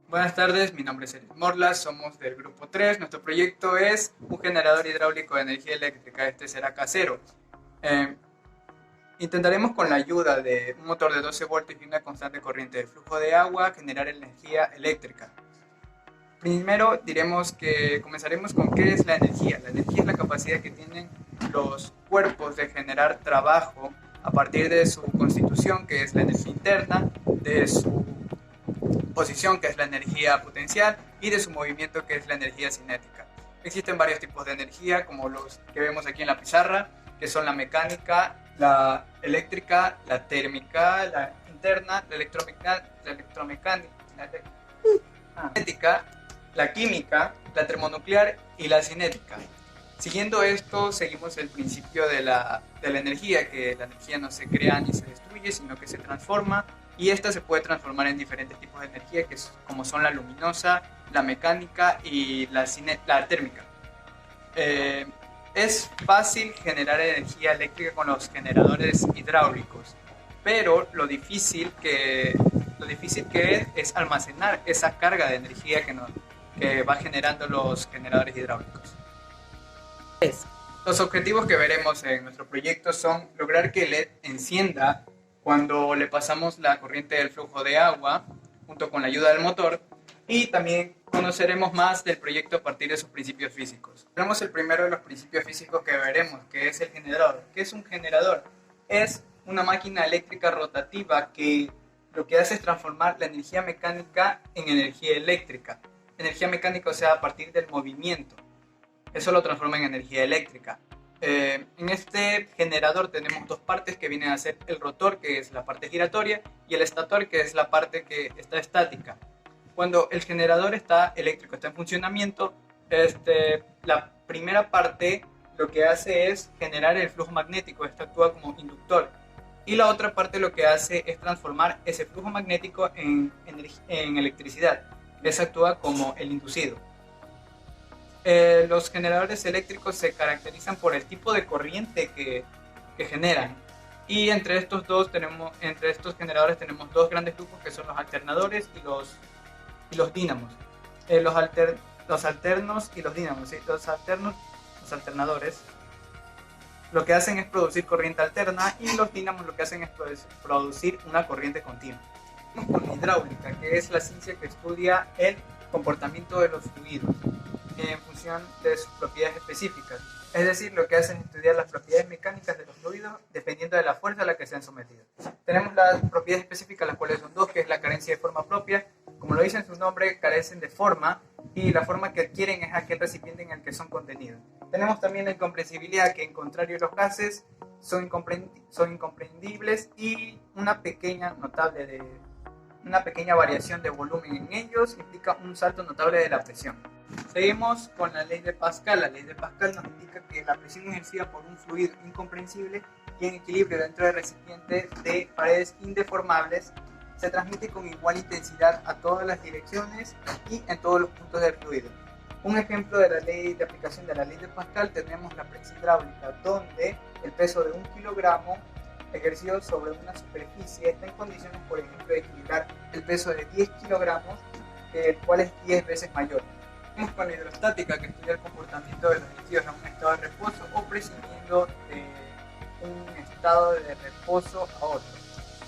Buenas tardes, mi nombre es Eric Morlas, somos del grupo 3. Nuestro proyecto es un generador hidráulico de energía eléctrica. Este será casero. Eh, Intentaremos con la ayuda de un motor de 12 voltios y una constante corriente de flujo de agua generar energía eléctrica. Primero diremos que comenzaremos con qué es la energía. La energía es la capacidad que tienen los cuerpos de generar trabajo a partir de su constitución, que es la energía interna, de su posición, que es la energía potencial, y de su movimiento, que es la energía cinética. Existen varios tipos de energía, como los que vemos aquí en la pizarra, que son la mecánica, la eléctrica, la térmica, la interna, la electromecánica, la química, la termonuclear y la cinética. Siguiendo esto, seguimos el principio de la energía, que la energía no se crea ni se destruye, sino que se transforma, y esta se puede transformar en diferentes tipos de energía, como son la luminosa, la mecánica y la térmica. Es fácil generar energía eléctrica con los generadores hidráulicos, pero lo difícil que es almacenar esa carga de energía que va generando los generadores hidráulicos. Los objetivos que veremos en nuestro proyecto son lograr que el LED encienda cuando le pasamos la corriente del flujo de agua, junto con la ayuda del motor, y también conoceremos más del proyecto a partir de sus principios físicos. Tenemos el primero de los principios físicos que veremos, que es el generador. ¿Qué es un generador? Es una máquina eléctrica rotativa que lo que hace es transformar la energía mecánica en energía eléctrica. Energía mecánica, o sea, a partir del movimiento. Eso lo transforma en energía eléctrica. En este generador tenemos dos partes que vienen a ser el rotor, que es la parte giratoria, y el estator, que es la parte que está estática. Cuando el generador está eléctrico, está en funcionamiento, la primera parte lo que hace es generar el flujo magnético. Esto actúa como inductor. Y la otra parte lo que hace es transformar ese flujo magnético en electricidad. Eso actúa como el inducido. Los generadores eléctricos se caracterizan por el tipo de corriente que generan. Y entre estos generadores tenemos dos grandes grupos, que son los alternadores y los dínamos. Los alternos y los dínamos, ¿sí? Los alternadores lo que hacen es producir corriente alterna, y los dínamos lo que hacen es producir una corriente continua. Vamos con hidráulica, que es la ciencia que estudia el comportamiento de los fluidos en función de sus propiedades específicas. Es decir, lo que hace es estudiar las propiedades mecánicas de los fluidos dependiendo de la fuerza a la que sean sometidos. Tenemos las propiedades específicas, las cuales son dos, que es la carencia de forma propia. Como lo dice en su nombre, carecen de forma, y la forma que adquieren es aquel recipiente en el que son contenidos. Tenemos también la incomprensibilidad, que en contrario a los gases son incomprendibles, y una pequeña variación de volumen en ellos implica un salto notable de la presión. Seguimos con la ley de Pascal. La ley de Pascal nos indica que la presión ejercida por un fluido incomprensible y en equilibrio dentro de recipientes de paredes indeformables se transmite con igual intensidad a todas las direcciones y en todos los puntos del fluido. Un ejemplo de la ley de aplicación de la ley de Pascal tenemos la presión hidráulica, donde el peso de 1 kilogramo ejercido sobre una superficie está en condiciones, por ejemplo, de equilibrar el peso de 10 kilogramos, el cual es 10 veces mayor. Vamos con la hidrostática, que estudia el comportamiento de los líquidos en un estado de reposo o prescindiendo de un estado de reposo a otro.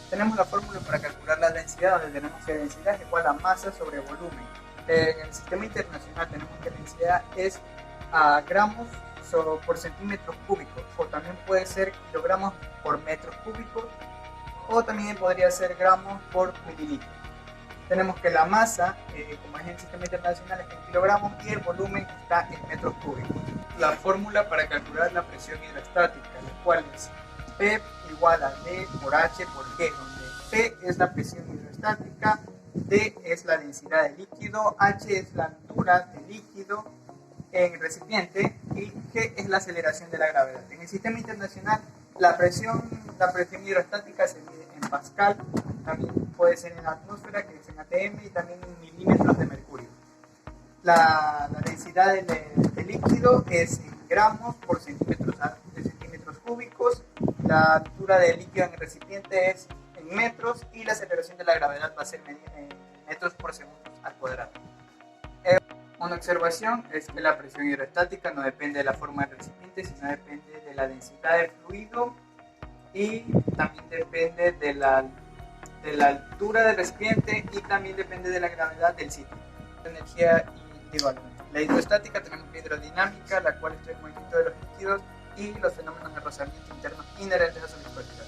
Tenemos la fórmula para calcular la densidad, donde tenemos que densidad es igual a masa sobre volumen. En el sistema internacional tenemos que densidad es a gramos por centímetros cúbicos, o también puede ser kilogramos por metros cúbicos, o también podría ser gramos por mililitros. Tenemos que la masa, como es en el sistema internacional, es en kilogramos, y el volumen está en metros cúbicos. La fórmula para calcular la presión hidrostática, la cual es P igual a D por H por G, donde P es la presión hidrostática, D es la densidad del líquido, H es la altura del líquido en el recipiente, y G es la aceleración de la gravedad. En el sistema internacional, la presión hidrostática se mide en Pascal, también puede ser en la atmósfera, que es en atm, y también en milímetros de mercurio. La densidad del líquido es en gramos por centímetros cúbicos, la altura del líquido en el recipiente es en metros y la aceleración de la gravedad va a ser medida en metros por segundo al cuadrado. Una observación es que la presión hidrostática no depende de la forma del recipiente, sino depende de la densidad del fluido y también depende de la altura del recipiente y también depende de la gravedad del sitio. Energía individual. La hidrostática, tenemos la hidrodinámica, la cual estudia el movimiento de los líquidos y los fenómenos de rozamiento internos inherentes a su viscosidad.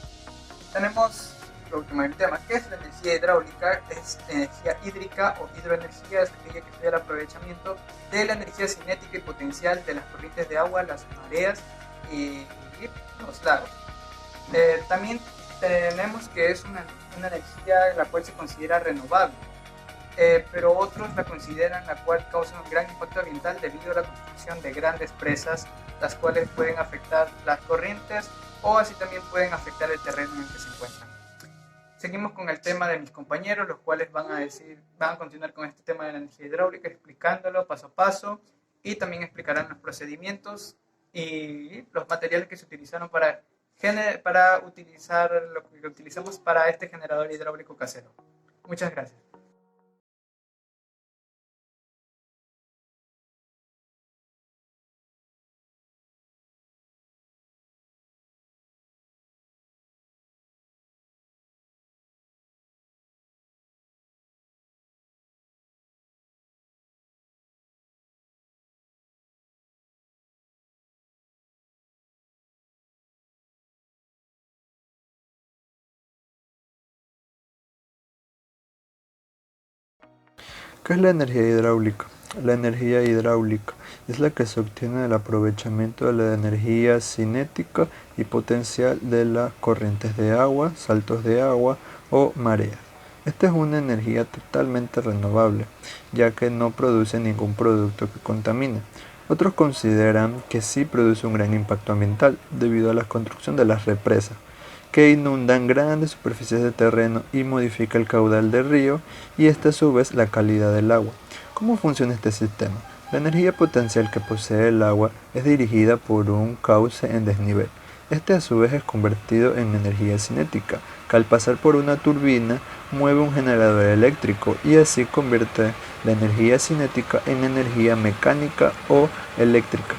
Tenemos lo último del tema, que es la energía hidráulica, es energía hídrica o hidroenergía, es aquella que estudia el aprovechamiento de la energía cinética y potencial de las corrientes de agua, las mareas y los lagos. También tenemos que es una energía la cual se considera renovable, pero otros la consideran la cual causa un gran impacto ambiental debido a la construcción de grandes presas, las cuales pueden afectar las corrientes o así también pueden afectar el terreno en el que se encuentran. Seguimos con el tema de mis compañeros, los cuales van a continuar con este tema de la energía hidráulica, explicándolo paso a paso y también explicarán los procedimientos y los materiales que se utilizaron para utilizar lo que utilizamos para este generador hidráulico casero. Muchas gracias. ¿Qué es la energía hidráulica? La energía hidráulica es la que se obtiene del aprovechamiento de la energía cinética y potencial de las corrientes de agua, saltos de agua o mareas. Esta es una energía totalmente renovable, ya que no produce ningún producto que contamine. Otros consideran que sí produce un gran impacto ambiental debido a la construcción de las represas, que inundan grandes superficies de terreno y modifica el caudal del río y esta a su vez la calidad del agua. ¿Cómo funciona este sistema? La energía potencial que posee el agua es dirigida por un cauce en desnivel. Este a su vez es convertido en energía cinética, que al pasar por una turbina mueve un generador eléctrico y así convierte la energía cinética en energía mecánica o eléctrica.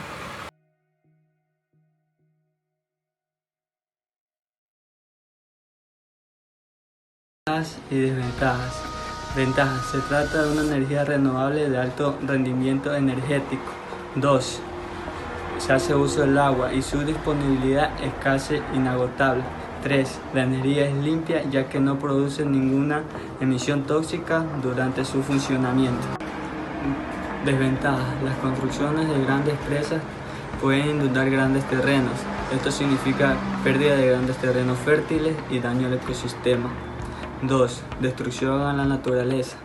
Ventajas y desventajas. Ventajas. Se trata de una energía renovable de alto rendimiento energético. 2. Se hace uso del agua y su disponibilidad es casi inagotable. 3. La energía es limpia ya que no produce ninguna emisión tóxica durante su funcionamiento. Desventajas. Las construcciones de grandes presas pueden inundar grandes terrenos. Esto significa pérdida de grandes terrenos fértiles y daño al ecosistema. 2. Destrucción a la naturaleza.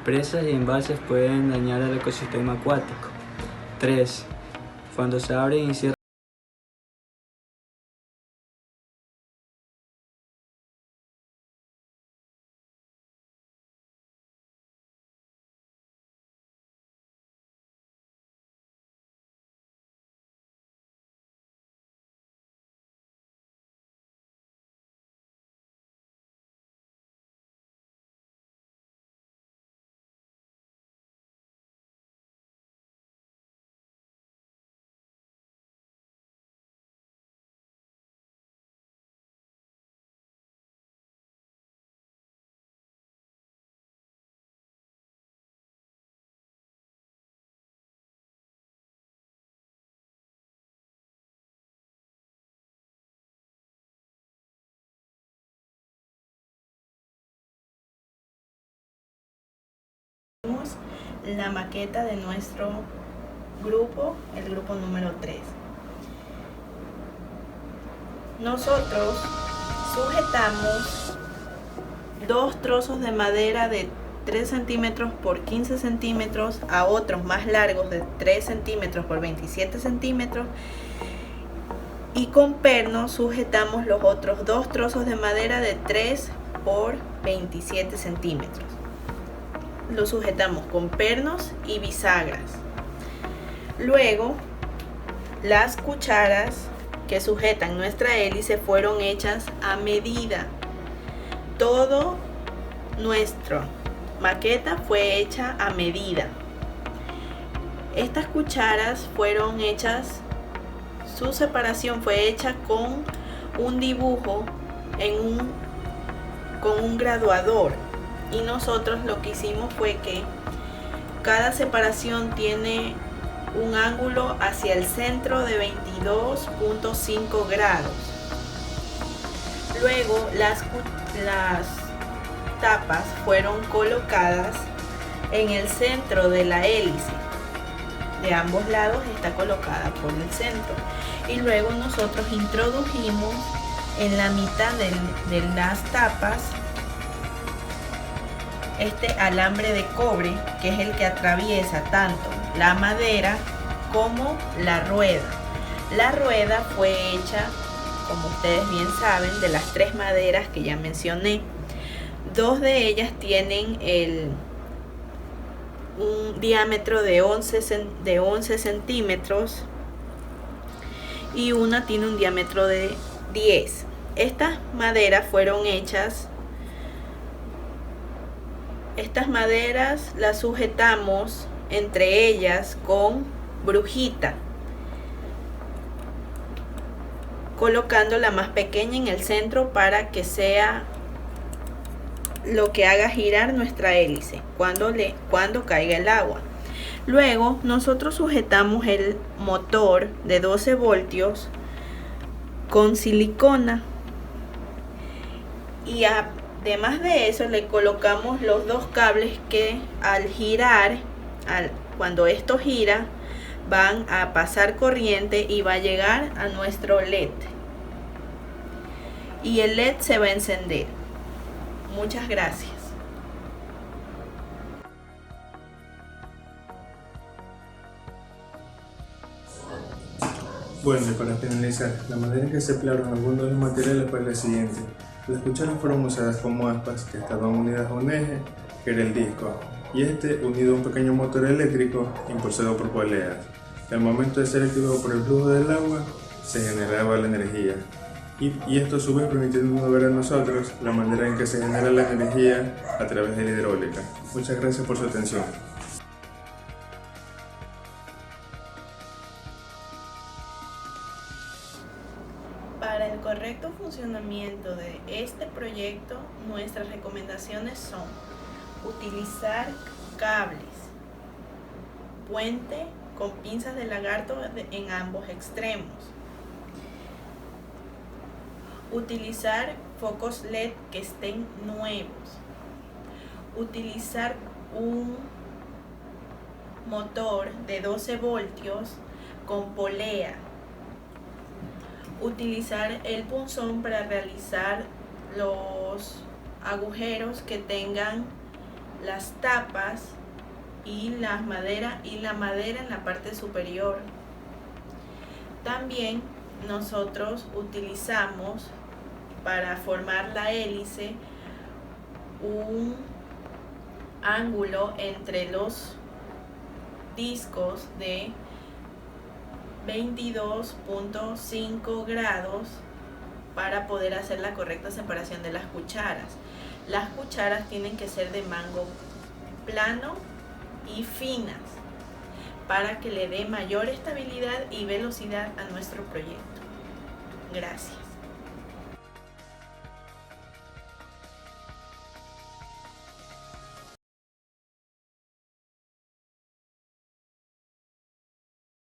Presas y embalses pueden dañar el ecosistema acuático. 3. Cuando se abren y cierran la maqueta de nuestro grupo, el grupo número 3. Nosotros sujetamos 2 trozos de madera de 3 centímetros por 15 centímetros a otros más largos de 3 centímetros por 27 centímetros y con pernos sujetamos los otros 2 trozos de madera de 3 por 27 centímetros. Lo sujetamos con pernos y bisagras. Luego, las cucharas que sujetan nuestra hélice fueron hechas a medida. Todo nuestra maqueta fue hecha a medida. Estas cucharas fueron hechas, su separación fue hecha con un dibujo con un graduador, y nosotros lo que hicimos fue que cada separación tiene un ángulo hacia el centro de 22.5 grados. Luego las tapas fueron colocadas en el centro de la hélice. De ambos lados está colocada por el centro. Y luego nosotros introdujimos en la mitad de las tapas este alambre de cobre, que es el que atraviesa tanto la madera como la rueda. La rueda fue hecha, como ustedes bien saben, de las 3 maderas que ya mencioné. 2 de ellas tienen un diámetro de 11 centímetros y una tiene un diámetro de 10. Estas maderas las sujetamos entre ellas con brujita, colocando la más pequeña en el centro para que sea lo que haga girar nuestra hélice cuando caiga el agua. Luego nosotros sujetamos el motor de 12 voltios con silicona, y además de eso le colocamos los 2 cables que al girar, cuando esto gira, van a pasar corriente y va a llegar a nuestro LED, y el LED se va a encender. Muchas gracias. Bueno, y para finalizar, la manera en que se emplearon algunos de los materiales fue la siguiente. Las cucharas fueron usadas como aspas que estaban unidas a un eje, que era el disco, y este unido a un pequeño motor eléctrico impulsado por poleas. Al momento de ser activado por el flujo del agua, se generaba la energía. Y esto a su vez permitiéndonos ver a nosotros la manera en que se genera la energía a través de la hidráulica. Muchas gracias por su atención. Para el correcto funcionamiento de este proyecto, nuestras recomendaciones son utilizar cables, puente con pinzas de lagarto en ambos extremos, utilizar focos LED que estén nuevos, utilizar un motor de 12 voltios con polea, utilizar el punzón para realizar los agujeros que tengan las tapas y la madera en la parte superior. También nosotros utilizamos para formar la hélice un ángulo entre los discos de 22.5 grados para poder hacer la correcta separación de las cucharas. Las cucharas tienen que ser de mango plano y finas para que le dé mayor estabilidad y velocidad a nuestro proyecto. Gracias.